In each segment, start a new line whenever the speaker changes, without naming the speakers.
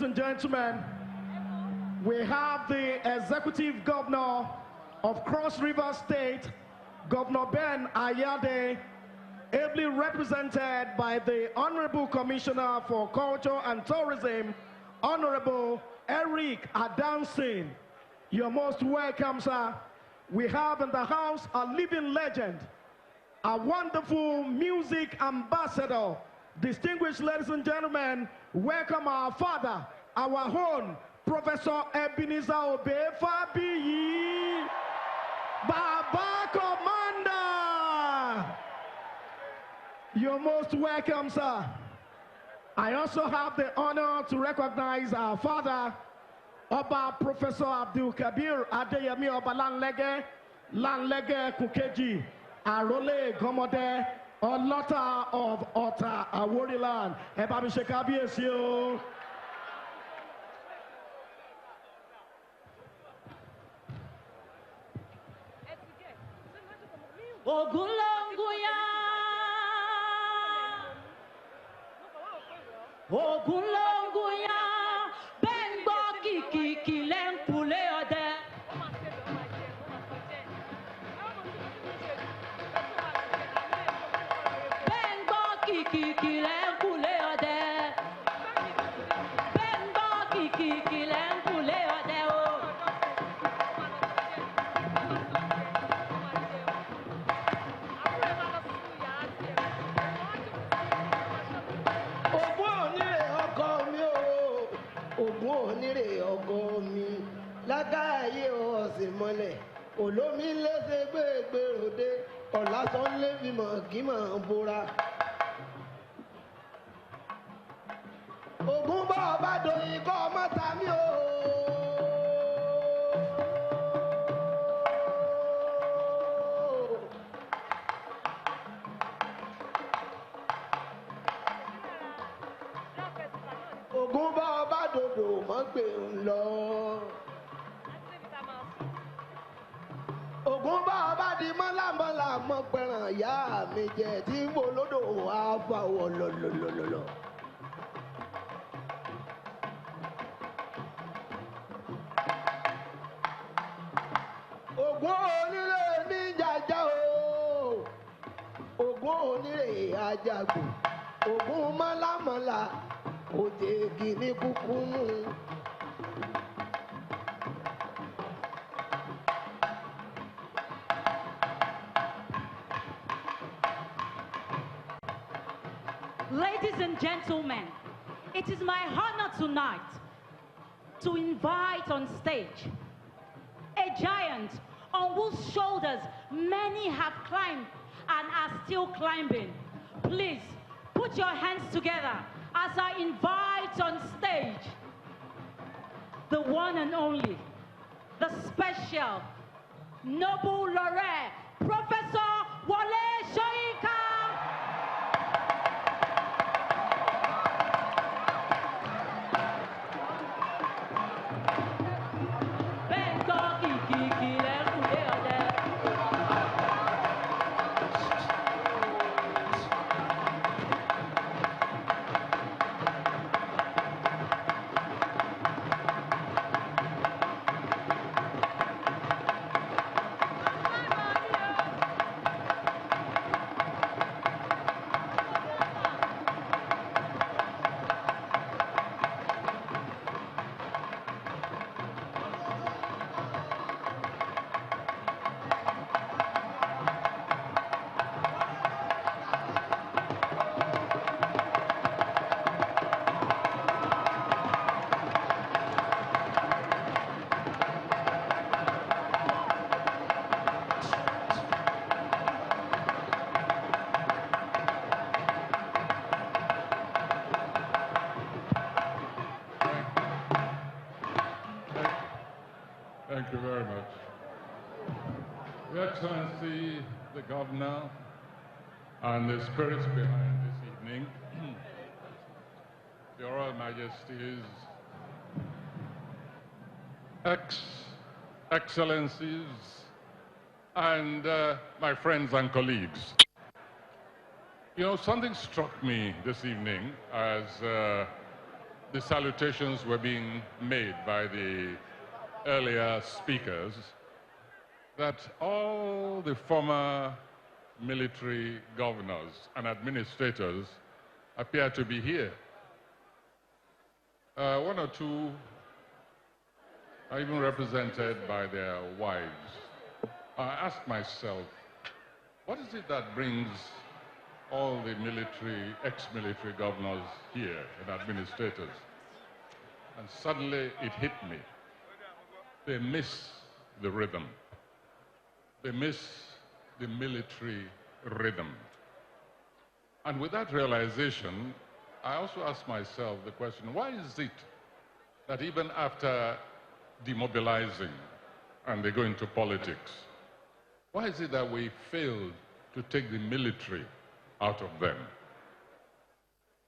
ladies and gentlemen, we have the Executive Governor of Cross River State, Governor Ben Ayade, ably represented by the Honorable Commissioner for Culture and Tourism, Honorable Eric Adansin. You're most welcome, sir. We have in the house a living legend, a wonderful music ambassador. Distinguished ladies and gentlemen, welcome our father, our own, Professor Ebenezer Obey Fabiyi, Baba Commander. You're most welcome, sir. I also have the honor to recognize our father, Oba Professor Abdul Kabir Adeyemi Oba Lanlege Kukeji, Arole Gomode, Olota of Ota Aworiland. Eba mi ṣe kábíyèsí o.
Ogunlonguya, Ogunlonguya, Bengo kiki lenkule ode. Bengo kiki lenkule ode. Bengo kiki lenkule ode o.
Lágáyé ọ̀sìn mọ́lẹ̀ olómi lẹ́sẹ̀ gbégbèròdé ọ̀làsán lẹ́fìmọ̀ kí mọ̀ ń bora. Ògún bá ọba dòyìn kọ́ ọmọ tàmí o. Ògún bá ọba dòdò mọ́ gbé ń lọ. Ògún bá ọba di mọ́lámọ́lá mọ́ pẹ̀ràn ìyá mi jẹ́ tí ń wo lódò àfàwọ̀ lọ́lọ́lọ́lọ́. Ògún onílé ní jàjà o. Ògún onílé àjàgbò. Ògún mọ́lámọ́lá òjèègì ní kúkú mú.
Ladies and gentlemen, it is my honor tonight to invite on stage a giant on whose shoulders many have climbed and are still climbing. Please put your hands together as I invite on stage the one and only, the special Nobel Laureate, Professor Soyinka.
Thank you very much. Your Excellency, the Governor, and the spirits behind this evening, Your Royal Majesties, Excellencies, and my friends and colleagues. You know, something struck me this evening as the salutations were being made by the earlier speakers, that all the former military governors and administrators appear to be here. One or two are even represented by their wives. I asked myself, what is it that brings all the military, ex-military governors here and administrators? And suddenly it hit me. They miss the rhythm. They miss the military rhythm. And with that realization, I also asked myself the question, why is it that even after demobilizing and they go into politics, why is it that we failed to take the military out of them?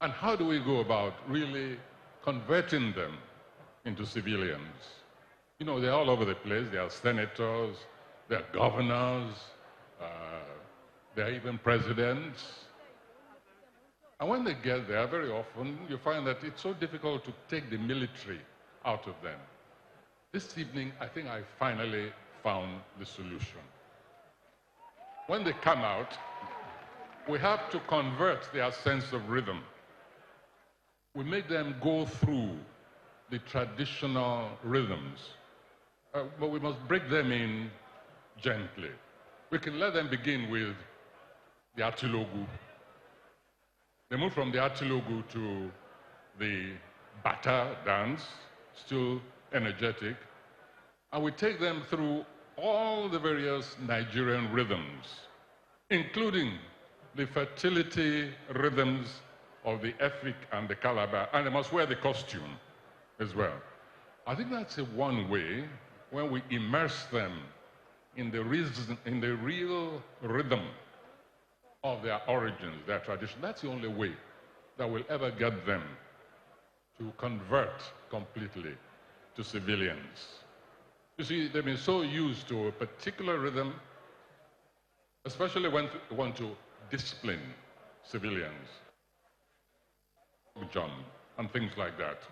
And how do we go about really converting them into civilians? You know, they're all over the place. They are senators, they're governors, they're even presidents. And when they get there, very often you find that it's so difficult to take the military out of them. This evening, I think I finally found the solution. When they come out, we have to convert their sense of rhythm. We make them go through the traditional rhythms, but we must break them in gently. We can let them begin with the Atilogu. They move from the Atilogu to the Bata dance, still energetic, and we take them through all the various Nigerian rhythms, including the fertility rhythms of the Efik and the Calabar, and they must wear the costume as well. I think that's one way when we immerse them in the real rhythm of their origins, their tradition. That's the only way that will ever get them to convert completely to civilians. You see, they've been so used to a particular rhythm, especially when you want to discipline civilians, jump and things like that.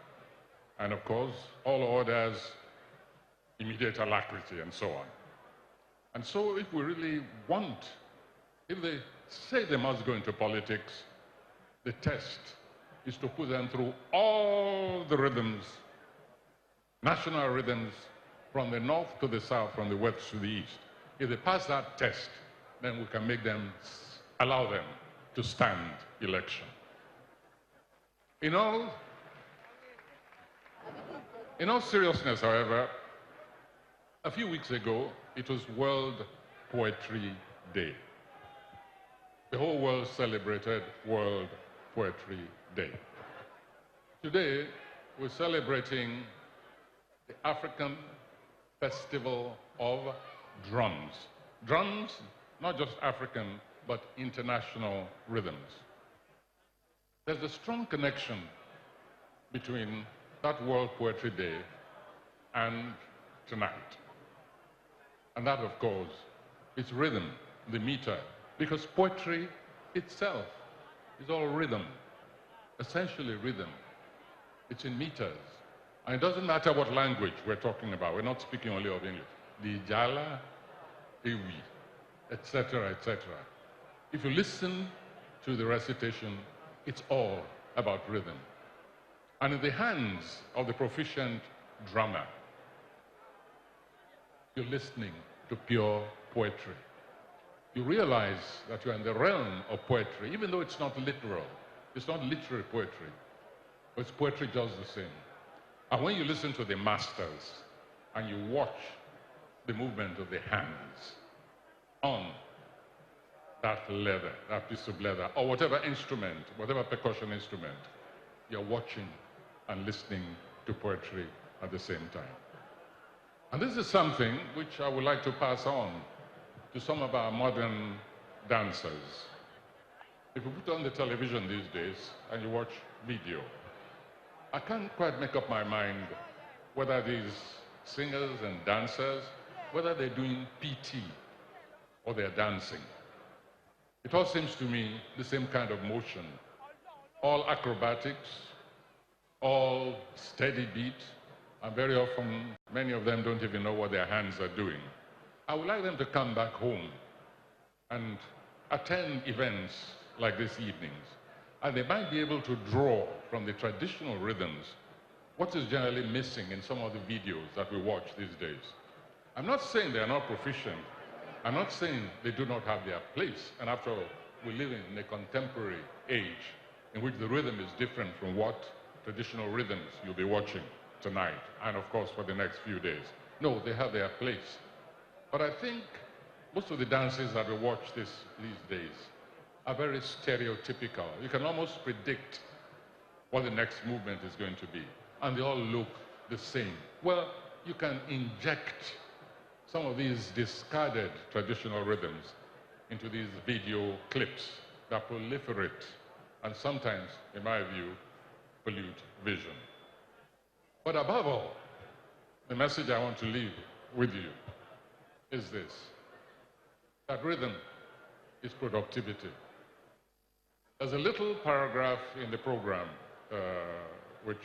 And of course, all orders, immediate alacrity, and so on. And so if we really want, if they say they must go into politics, the test is to put them through all the rhythms, national rhythms, from the north to the south, from the west to the east. If they pass that test, then we can make them, allow them to stand election. In all seriousness, however, a few weeks ago, it was World Poetry Day. The whole world celebrated World Poetry Day. Today, we're celebrating the African Festival of Drums. Drums, not just African, but international rhythms. There's a strong connection between that World Poetry Day and tonight. And that, of course, is rhythm, the meter, because poetry itself is all rhythm, essentially rhythm. It's in meters. And it doesn't matter what language we're talking about. We're not speaking only of English. The Jala, Ewi, etc., etc. If you listen to the recitation, it's all about rhythm. And in the hands of the proficient drummer, you're listening to pure poetry. You realize that you're in the realm of poetry, even though it's not literal. It's not literary poetry, but it's poetry just the same. And when you listen to the masters and you watch the movement of the hands on that leather, that piece of leather, or whatever instrument, whatever percussion instrument, you're watching and listening to poetry at the same time. And this is something which I would like to pass on to some of our modern dancers. If you put on the television these days and you watch video, I can't quite make up my mind whether these singers and dancers, whether they're doing PT or they're dancing. It all seems to me the same kind of motion, all acrobatics, all steady beat, and very often, many of them don't even know what their hands are doing. I would like them to come back home and attend events like this evenings, and they might be able to draw from the traditional rhythms what is generally missing in some of the videos that we watch these days. I'm not saying they're not proficient. I'm not saying they do not have their place. And after all, we live in a contemporary age in which the rhythm is different from what traditional rhythms you'll be watching tonight and, of course, for the next few days. No, they have their place. But I think most of the dances that we watch these days are very stereotypical. You can almost predict what the next movement is going to be, and they all look the same. Well, you can inject some of these discarded traditional rhythms into these video clips that proliferate and sometimes, in my view, pollute vision. But above all, the message I want to leave with you is this: that rhythm is productivity. There's a little paragraph in the program, which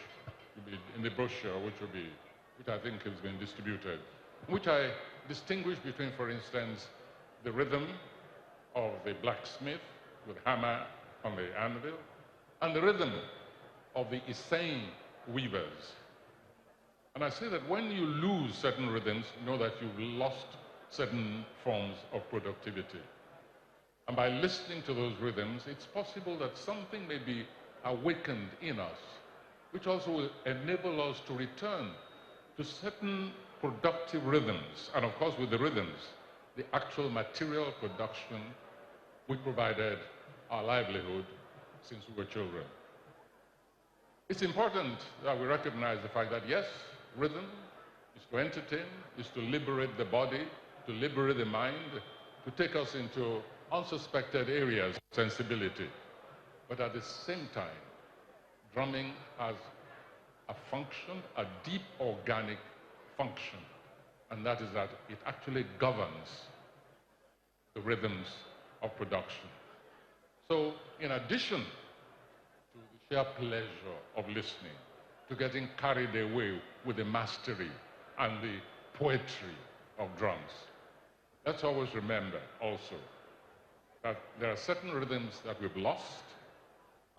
will be in the brochure, which I think has been distributed, which I distinguish between, for instance, the rhythm of the blacksmith with hammer on the anvil, and the rhythm of the Isain weavers. And I say that when you lose certain rhythms, know that you've lost certain forms of productivity. And by listening to those rhythms, it's possible that something may be awakened in us, which also will enable us to return to certain productive rhythms. And of course, with the rhythms, the actual material production which provided our livelihood since we were children. It's important that we recognize the fact that, yes, rhythm is to entertain, is to liberate the body, to liberate the mind, to take us into unsuspected areas of sensibility. But at the same time, drumming has a function, a deep organic function, and that is that it actually governs the rhythms of production. So in addition to the sheer pleasure of listening, to getting carried away with the mastery and the poetry of drums, let's always remember also that there are certain rhythms that we've lost,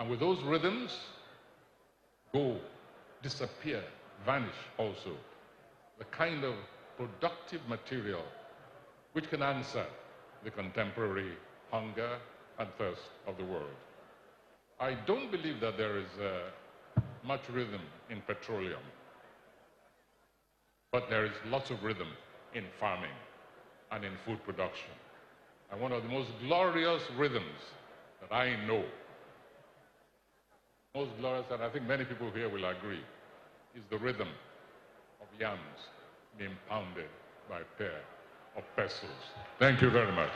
and with those rhythms go, disappear, vanish also the kind of productive material which can answer the contemporary hunger and thirst of the world. I don't believe that there is much rhythm in petroleum, but there is lots of rhythm in farming and in food production. And one of the most glorious rhythms that I know, most glorious, and I think many people here will agree, is the rhythm of yams being pounded by a pair of pestles. Thank you very much.